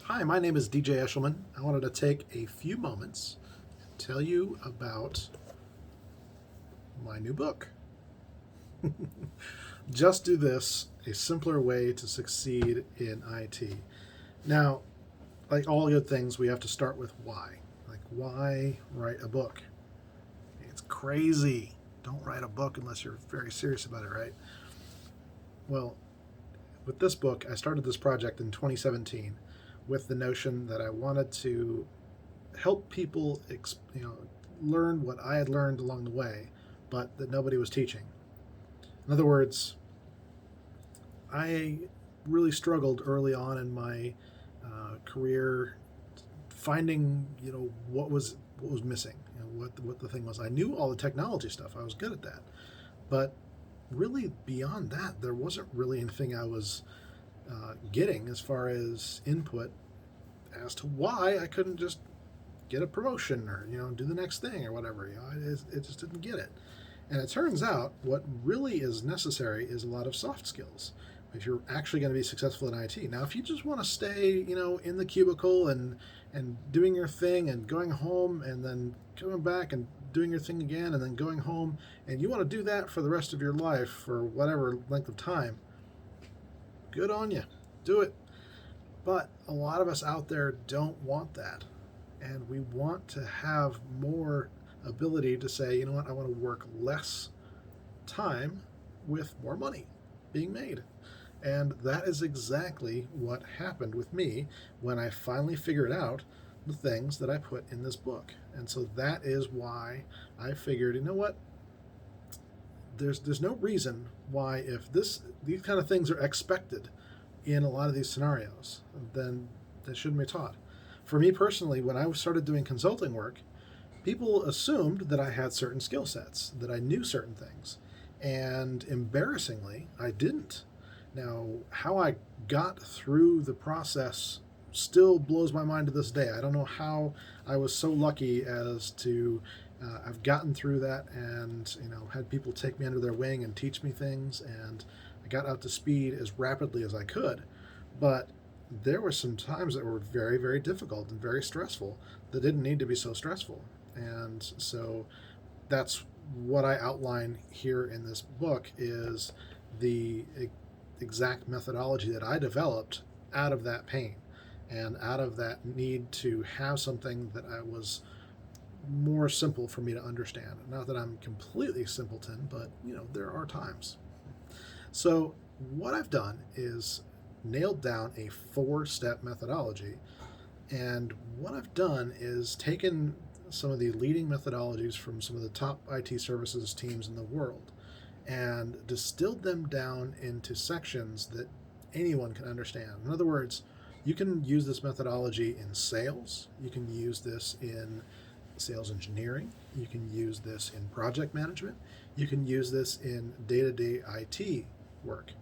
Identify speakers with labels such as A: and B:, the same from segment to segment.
A: Hi, my name is DJ Eshelman. I wanted to take a few moments and tell you about my new book. Just Do This, A Simpler Way to Succeed in IT. Now, like all good things, we have to start with why. Like, why write a book? It's crazy. Don't write a book unless you're very serious about it, right? Well, with this book, I started this project in 2017 with the notion that I wanted to help people, learn what I had learned along the way, but that nobody was teaching. In other words, I really struggled early on in my career finding, what was missing, what the thing was. I knew all the technology stuff. I was good at that, but really beyond that, there wasn't really anything I was getting as far as input as to why I couldn't just get a promotion or do the next thing or whatever. It just didn't get it. And it turns out what really is necessary is a lot of soft skills if you're actually going to be successful in IT. Now, if you just want to stay, in the cubicle and doing your thing and going home and then coming back and doing your thing again and then going home, and you want to do that for the rest of your life for whatever length of time, good on you. Do it. But a lot of us out there don't want that. And we want to have more ability to say, you know what, I want to work less time with more money being made. And that is exactly what happened with me when I finally figured out the things that I put in this book. And so that is why I figured, you know what, there's no reason why if these kind of things are expected in a lot of these scenarios, then they shouldn't be taught. For me personally, when I started doing consulting work, people assumed that I had certain skill sets, that I knew certain things. And embarrassingly, I didn't. Now, how I got through the process still blows my mind to this day. I don't know how I was so lucky as to I've gotten through that and had people take me under their wing and teach me things, and I got up to speed as rapidly as I could. But there were some times that were very, very difficult and very stressful that didn't need to be so stressful. And so that's what I outline here in this book is the exact methodology that I developed out of that pain and out of that need to have something that I was more simple for me to understand. Not that I'm completely simpleton, but there are times. So what I've done is nailed down a 4-step methodology. And what I've done is taken some of the leading methodologies from some of the top IT services teams in the world and distilled them down into sections that anyone can understand. In other words, you can use this methodology in sales, you can use this in sales engineering, you can use this in project management, you can use this in day-to-day IT work.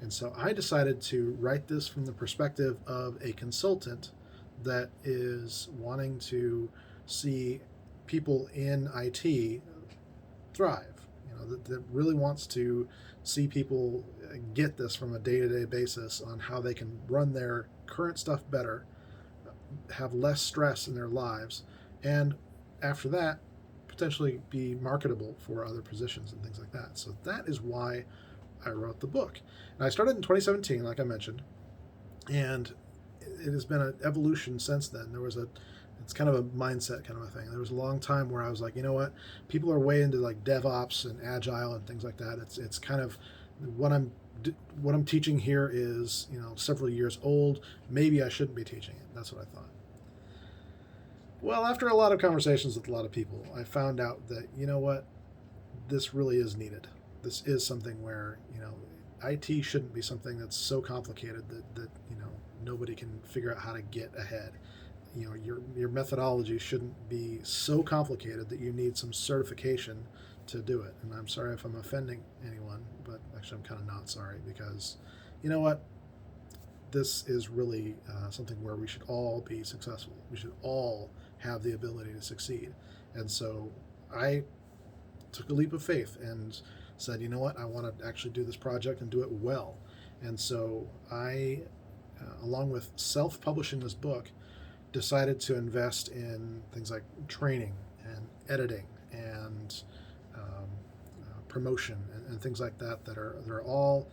A: And so I decided to write this from the perspective of a consultant that is wanting to see people in IT thrive. That really wants to see people get this from a day-to-day basis on how they can run their current stuff better, have less stress in their lives, and after that, potentially be marketable for other positions and things like that. So that is why I wrote the book. And I started in 2017, like I mentioned, and it has been an evolution since then. It's kind of a mindset kind of a thing. There was a long time where I was like, you know what, people are way into like DevOps and Agile and things like that. It's kind of what I'm teaching here is several years old. Maybe I shouldn't be teaching it. That's what I thought. Well, after a lot of conversations with a lot of people, I found out that what, this really is needed. This is something where IT shouldn't be something that's so complicated that nobody can figure out how to get ahead. Your methodology shouldn't be so complicated that you need some certification to do it. And I'm sorry if I'm offending anyone, but actually I'm kind of not sorry, because you know what, this is really something where we should all be successful. We should all have the ability to succeed. And so I took a leap of faith and said, you know what, I want to actually do this project and do it well. And so I along with self-publishing this book, decided to invest in things like training and editing and promotion and things like that they're all,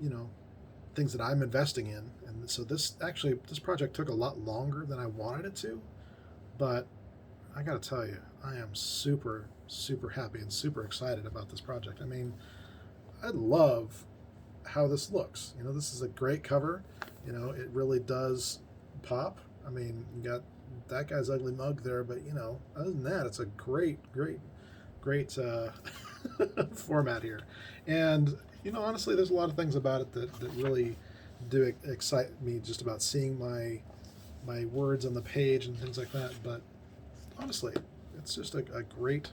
A: you know, things that I'm investing in. And so this project took a lot longer than I wanted it to, but I got to tell you, I am super, super happy and super excited about this project. I mean, I love how this looks. You know, this is a great cover. You know, it really does pop. I mean, you got that guy's ugly mug there, but, you know, other than that, it's a great format here. And, you know, honestly, there's a lot of things about it that really do excite me, just about seeing my words on the page and things like that. But honestly, it's just a great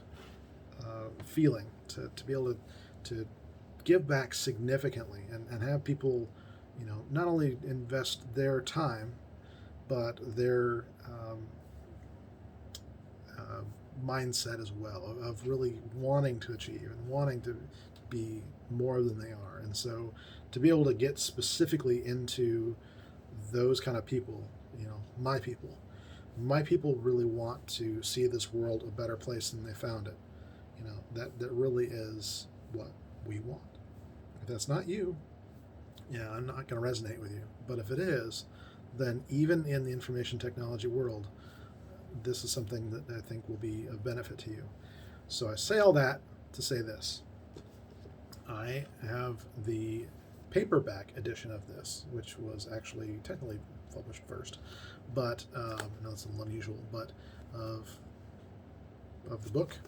A: feeling to be able to give back significantly and have people, you know, not only invest their time, but their mindset as well of really wanting to achieve and wanting to be more than they are. And so to be able to get specifically into those kind of people, you know, my people really want to see this world a better place than they found it. You know, that really is what we want. If that's not you, yeah, I'm not going to resonate with you. But if it is, then even in the information technology world, this is something that I think will be of benefit to you. So I say all that to say this. I have the paperback edition of this, which was actually technically published first, but no, it's a little unusual, but of the book.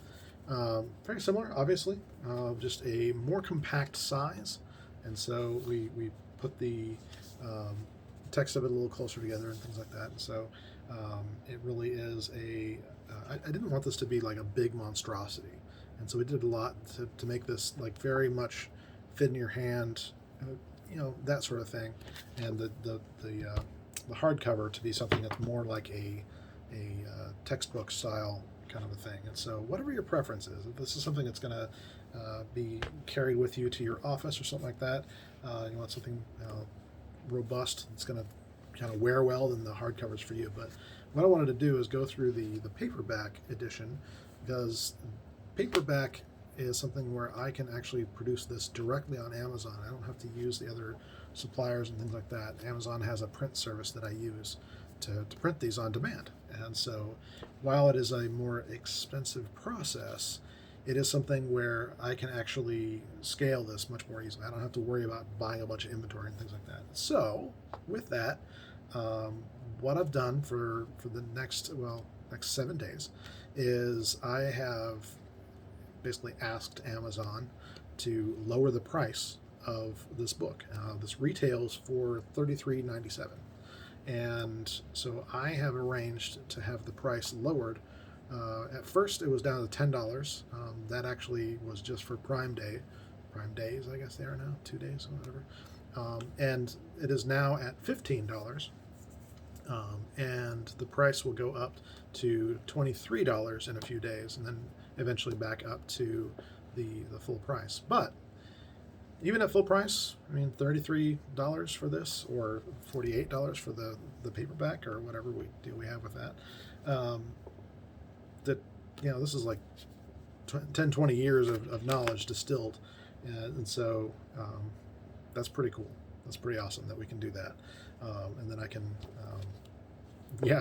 A: Very similar, obviously, just a more compact size, and so we put the text of it a little closer together and things like that. And so it really is I didn't want this to be like a big monstrosity, and so we did a lot to make this like very much fit in your hand, you know, that sort of thing, and the hardcover to be something that's more like a textbook style kind of a thing. And so whatever your preference is, if this is something that's going to be carried with you to your office or something like that, you want something robust that's going to kind of wear well, then the hardcover's for you. But what I wanted to do is go through the paperback edition, because paperback is something where I can actually produce this directly on Amazon. I don't have to use the other suppliers and things like that. Amazon has a print service that I use to print these on demand. And so while it is a more expensive process, it is something where I can actually scale this much more easily. I don't have to worry about buying a bunch of inventory and things like that. So with that, what I've done for the next 7 days is I have basically asked Amazon to lower the price of this book. This retails for $33.97. And so I have arranged to have the price lowered. At first it was down to $10. That actually was just for Prime Days, I guess they are now, 2 days or whatever. And it is now at $15. And the price will go up to $23 in a few days, and then eventually back up to the full price. But even at full price, I mean, $33 for this, or $48 for the paperback, or whatever we have with that. That, you know, this is like 10, 20 years of knowledge distilled, and so that's pretty cool. That's pretty awesome that we can do that, and then I can,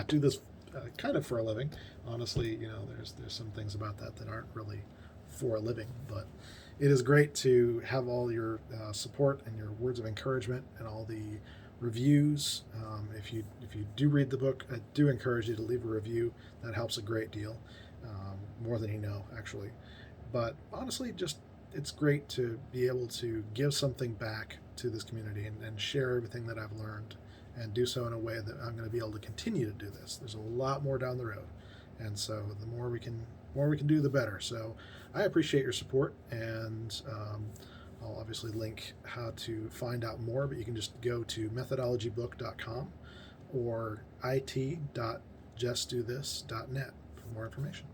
A: do this kind of for a living. Honestly, you know, there's some things about that aren't really for a living, but it is great to have all your support and your words of encouragement and all the reviews. If you do read the book, I do encourage you to leave a review. That helps a great deal, more than you know, actually. But honestly, just it's great to be able to give something back to this community and share everything that I've learned, and do so in a way that I'm going to be able to continue to do this. There's a lot more down the road, and so the more we can do, the better. So I appreciate your support, and I'll obviously link how to find out more, but you can just go to methodologybook.com or it.justdothis.net for more information.